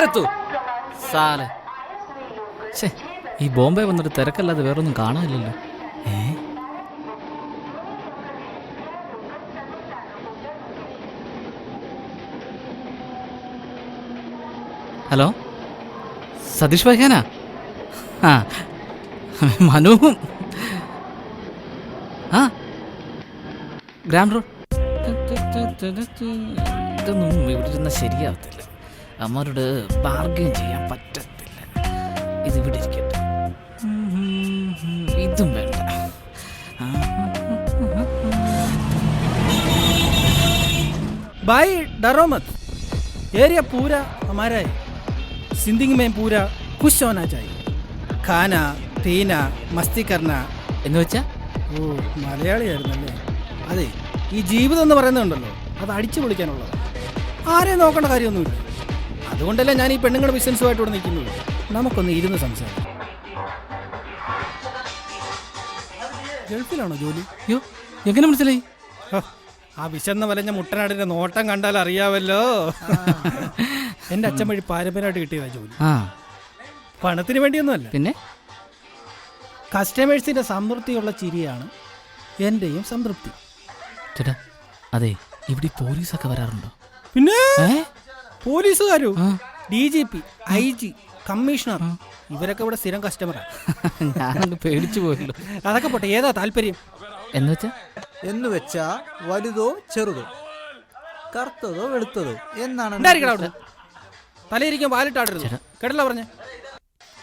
വരത്തു Saleh. ഈ ബോംബെ വന്നിട്ട് തിരക്കല്ലാതെ വേറൊന്നും കാണാനില്ലല്ലോ. ഹലോ, സതീഷ് ഭായ്ക്കാനാ? ആ, മനുവും ആ ഗ്രാൻഡ് റോഡ്. ഇതൊന്നും ഇവിടെ ഇരുന്നാൽ ശരിയാവത്തില്ല. അമ്മരോട് ബാർഗെയിൻ ചെയ്യാൻ പറ്റത്തില്ല. ഇത് ഇവിടെ ഇരിക്കട്ടെ. ഇതും വേണ്ട. भाई डरो मत, एरिया पूरा हमारा है. जिंदगी में पूरा खुश होना चाहिए. खाना पीना मस्ती करना. എന്ന് വെച്ചാ? ഓ, മലയാളിയായിരുന്നല്ലേ. അതെ, ഈ ജീവിതം എന്ന് പറയുന്നുണ്ടല്ലോ, അത് അടിച്ചു പൊളിക്കാനുള്ളത്. ആരെയും നോക്കേണ്ട കാര്യമൊന്നുമില്ല. അതുകൊണ്ടല്ലേ ഞാൻ ഈ പെണ്ണുങ്ങളുടെ ബിസിനസ്സുമായിട്ട് ഇവിടെ നിൽക്കുന്നത്. നമുക്കൊന്ന് ഇരുന്ന് സംസാരിക്കാം. ഗൾഫിലാണോ ജോലി? അയ്യോ, എങ്ങനെ മനസ്സിലായി? ആ വിശന്ന് വലഞ്ഞ മുട്ടനാടിന്റെ നോട്ടം കണ്ടാൽ അറിയാവല്ലോ. എന്റെ അച്ഛൻ വഴി പാരമ്പര്യമായിട്ട് കിട്ടിയതാ ജോലി. പണത്തിന് വേണ്ടിയൊന്നുമല്ല. പിന്നെ കസ്റ്റമേഴ്സിന്റെ സംതൃപ്തിയുള്ള ചിരിയാണ് എന്റെയും സംതൃപ്തി. ചേട്ടാ, അതെ, ഇവിടെ പോലീസൊക്കെ വരാറുണ്ടോ? പിന്നെ പോലീസുകാരോ? DGP, IG, കമ്മീഷണർ, ഇവരൊക്കെ ഇവിടെ സ്ഥിരം കസ്റ്റമറാണ്. ഞാനൊന്ന് പേടിച്ചു പോയല്ലോ. അതൊക്കെ പോട്ടെ, ഏതാ താല്പര്യം? എന്ന് വെച്ചാ വലുതോ ചെറുതോ, കറുത്തതോ വെളുത്തതോ എന്നാണ്. തലയിരിക്കും വാലിട്ടാടരുത്. കേട്ടല്ല പറഞ്ഞേ?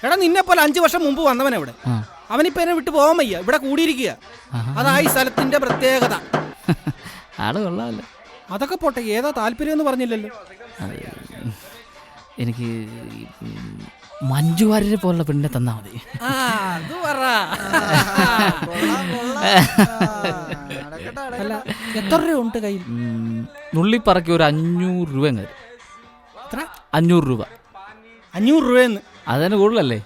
എടാ, നിന്നെ പോലെ 5 വർഷം മുമ്പ് വന്നവൻ ഇവിടെ. അവനിപ്പോ എന്നെ വിട്ടു പോകാൻ വയ്യ, ഇവിടെ കൂടിയിരിക്കുക. അതായി സ്ഥലത്തിന്റെ പ്രത്യേകത. ആള് കൊള്ളാമല്ലോ. അതൊക്കെ പോട്ടെ, ഏതാ താല്പര്യം എന്ന് പറഞ്ഞില്ലല്ലോ. എനിക്ക് മഞ്ജു വാര്യരെ പോലുള്ള പെണ്ണിനെ തന്നാ മതി. അല്ല, എത്ര രൂപ ഉണ്ട് കയ്യിൽ? നുള്ളിപ്പറക്കി ഒരു 500 രൂപ. 500 രൂപ. 500 രൂപയെന്ന്? അതന്നെ കൂടുതലല്ലേ?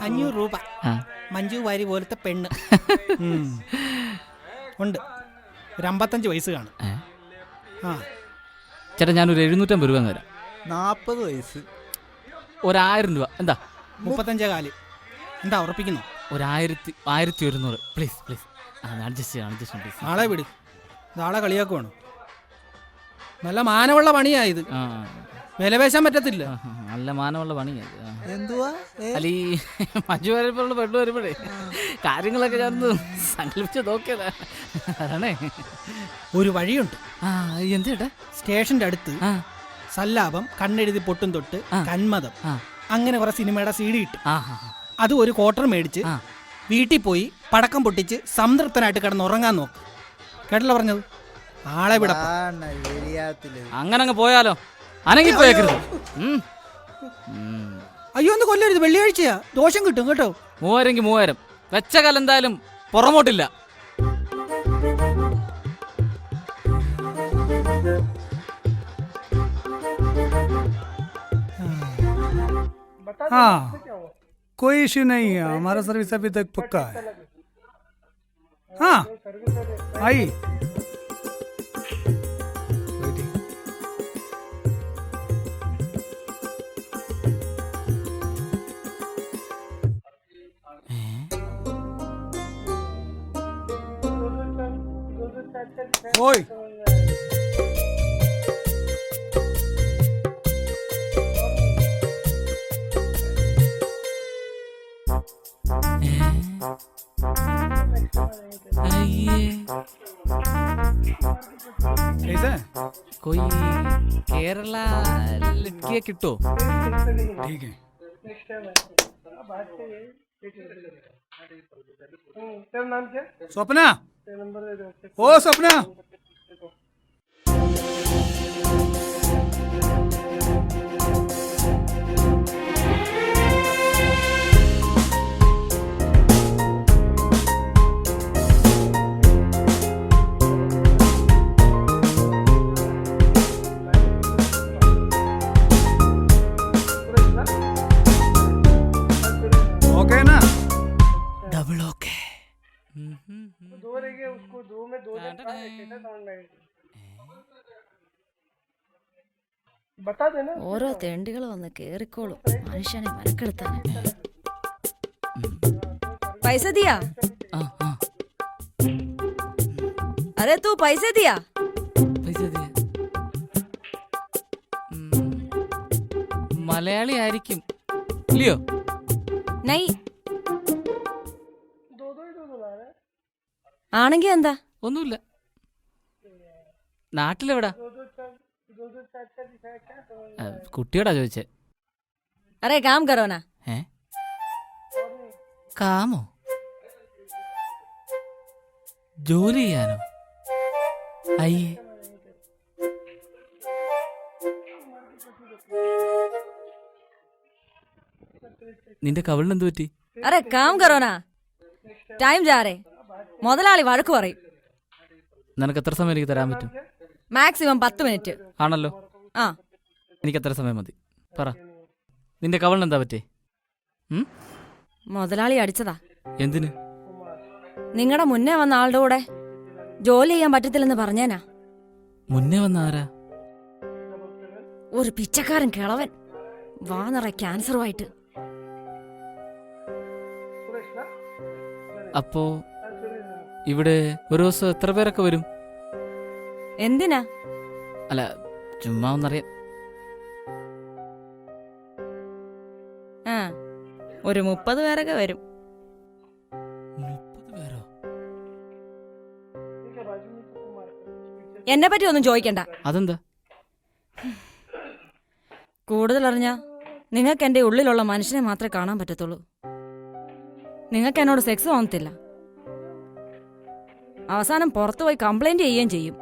500 രൂപ മഞ്ജു വാരി പോലത്തെ പെണ്ണ് ഉണ്ട്. ഒരു 55 വയസ്സ് കാണും. ചേട്ടാ, ഞാനൊരു 750 രൂപ തരാം. 40 വയസ്സ്. 1000 രൂപ. എന്താ? 35 കാല്. എന്താ ഉറപ്പിക്കുന്നു? 1100 പ്ലീസ് പ്ലീസ്. Adjust please. ആളെ വിട്. ഇതാളെ കളിയാക്കുവാണ്. നല്ല മാനമുള്ള പണിയായത്. വിലപേശാൻ പറ്റത്തില്ല. നല്ല മാനമുള്ള പണിയാ. എന്തുവാ അല്ല, ഈ മഞ്ജു വാര്യപ്പോലുള്ള പെണ്ണു വരുമ്പോഴേ കാര്യങ്ങളൊക്കെ ഞാൻ സങ്കല്പിച്ച് നോക്കിയതാ. അതാണേ. ഒരു വഴിയുണ്ട്. എന്തേട്ടാ? സ്റ്റേഷന്റെ അടുത്ത് സല്ലാപം, കണ്ണെഴുതി പൊട്ടും തൊട്ട്, കന്മതം, അങ്ങനെ കുറെ സിനിമയുടെ CD കിട്ടും. അത് ഒരു ക്വാർട്ടർ മേടിച്ച് വീട്ടിൽ പോയി പടക്കം പൊട്ടിച്ച് സംതൃപ്തനായിട്ട് കിടന്നുറങ്ങാൻ നോക്ക്. കേട്ടല്ലോ പറഞ്ഞത്? ആളെ വിട. അങ്ങനെ അങ്ങ് പോയാലോ? അനങ്ങി പോയേക്കരുത്. അയ്യോ, ഒന്ന് കൊല്ലരുത്. വെള്ളിയാഴ്ചയാ, ദോഷം കിട്ടും കേട്ടോ. 3000 വെച്ച കലെന്തായാലും പുറമോട്ടില്ല. हाँ, कोई इश्यू नहीं है. हमारा सर्विस अभी तक पक्का है. हाँ, आई. ओए, कैसा है? कोई केरला लड़कियां किट्टो? ठीक है. स्वप्ना, ओ स्वप्ना. ओके ना? Double okay. दो रहेंगे, उसको दो में दो कैसा साउंड लगेगा? ഓരോ തെണ്ടികൾ വന്ന് കേറിക്കോളും മനുഷ്യനെ മനക്കെടുത്താൻ. പൈസ ദിയാ? ആ ആ അരെ തൂ പൈസ ദിയാ? പൈസ തരാം. മലയാളി ആയിരിക്കും ഇല്ലയോ? നൈ. ആണെങ്കി എന്താ? ഒന്നുമില്ല. നാട്ടിലെവിടാ? കുട്ടിയോടാ ചോദിച്ചേ. അരെ കാം കരോനാ? ഏ കാമോ? ജോലി ചെയ്യാനോ? അയ്യേ, നിന്റെ കവിളിന് എന്ത് പറ്റി? അരെ കാം കരോനാ? ടൈം ജാറേ. മുതലാളി വഴക്ക് പറയും. നിനക്ക് എത്ര സമയം എനിക്ക് തരാൻ പറ്റും? Maximum 10 minute. ആണല്ലോ. ആ, എനിക്ക് എത്ര സമയം മതി പറ. നിന്റെ കവിളിന് എന്താ പറ്റേ? മുതലാളി അടിച്ചതാ. എന്തിന്? നിങ്ങളുടെ മുന്നേ വന്ന ആളുടെ കൂടെ ജോലി ചെയ്യാൻ പറ്റത്തില്ലെന്ന് പറഞ്ഞേനാ. മുന്നേ വന്ന ആരാ? ഒരു പിച്ചക്കാരൻ കിളവൻ, വാ നിറ ക്യാൻസറുമായിട്ട്. അപ്പോ ഇവിടെ ഒരു ദിവസം എത്ര പേരൊക്കെ വരും? എന്തിനാ? അല്ല, ചുമ്മാ ഒന്നറിയാം. ആ, ഒരു 30 പേരൊക്കെ വരും. 30 പേരോ? എന്നെ പറ്റി ഒന്നും ചോദിക്കണ്ട. അതെന്താ? കൂടുതൽ അറിഞ്ഞാ നിങ്ങൾക്ക് എന്റെ ഉള്ളിലുള്ള മനുഷ്യനെ മാത്രമേ കാണാൻ പറ്റത്തുള്ളൂ. നിങ്ങൾക്ക് എന്നോട് സെക്സ് തോന്നത്തില്ല. അവസാനം പുറത്തുപോയി കംപ്ലൈന്റ് ചെയ്യുകയും ചെയ്യും.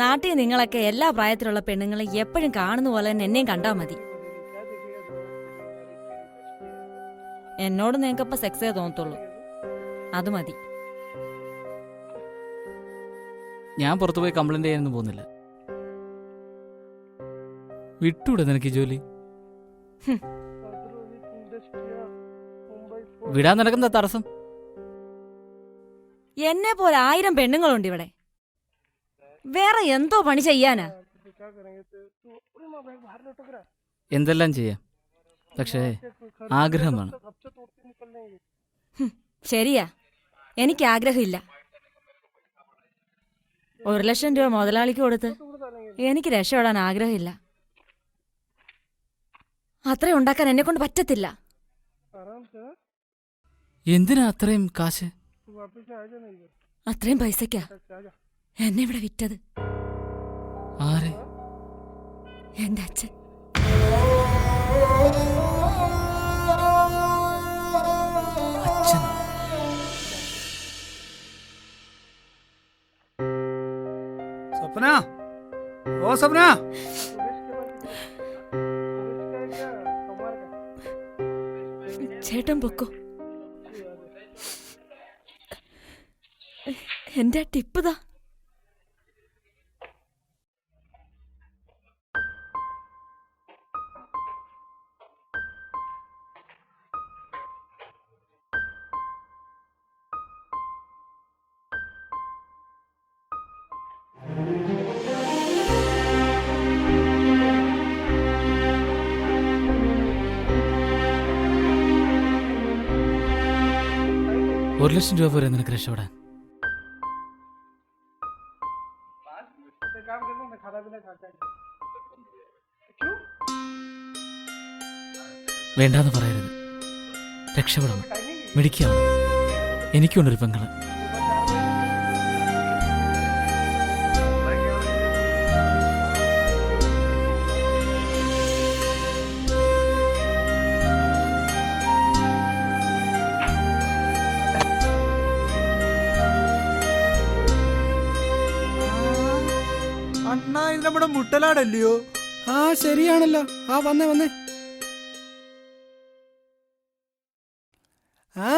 നാട്ടിൽ നിങ്ങളൊക്കെ എല്ലാ പ്രായത്തിലുള്ള പെണ്ണുങ്ങളെ എപ്പോഴും കാണുന്ന പോലെ തന്നെ എന്നെയും കണ്ടാ മതി. എന്നോട് നിങ്ങൾക്കപ്പ സെക്സേ തോന്നത്തുള്ളൂ. അത് മതി. ഞാൻ പുറത്തുപോയി കംപ്ലൈന്റ് ചെയ്യാനൊന്നും പോകുന്നില്ല. വിട്ടൂടെ നിനക്ക് ഈ ജോലി? വിടാൻ നിനക്കെന്താ തടസ്സം? എന്നെ പോലെ 1000 പെണ്ണുങ്ങളുണ്ട് ഇവിടെ. വേറെ എന്തോ പണി ചെയ്യാനാ? എന്തെല്ലാം ചെയ്യാം, പക്ഷേ ആഗ്രഹം വേണം. ശരിയാ, എനിക്ക് ആഗ്രഹമില്ല. 1,00,000 രൂപ മുതലാളിക്ക് കൊടുത്ത് എനിക്ക് രക്ഷപ്പെടാൻ ആഗ്രഹമില്ല. അത്രയും ഉണ്ടാക്കാൻ എന്നെ കൊണ്ട് പറ്റത്തില്ല. എന്തിനാ അത്രയും കാശ്? അത്രയും പൈസക്കാ എന്നെ ഇവിടെ വിറ്റത്. ആരെ? എന്റെ അച്ഛൻ. അച്ഛൻ? സ്വപ്ന, ഓ സ്വപ്ന, ചേട്ടൻ പൊക്കോ. എന്റെ ടിപ്പുതാ. ഒരു ലക്ഷം രൂപ പോരെ നിനക്ക് രക്ഷപ്പെടാൻ? വേണ്ടാന്ന് പറയരുത്. രക്ഷപ്പെടണം, മിടിക്കണം. എനിക്കുണ്ടൊരു പെങ്ങള്. അണ്ണാ, ഇത് നമ്മുടെ മുട്ടലാടല്ലയോ? ആ ശരിയാണല്ലോ. ആ വന്നേ വന്നേ. ആ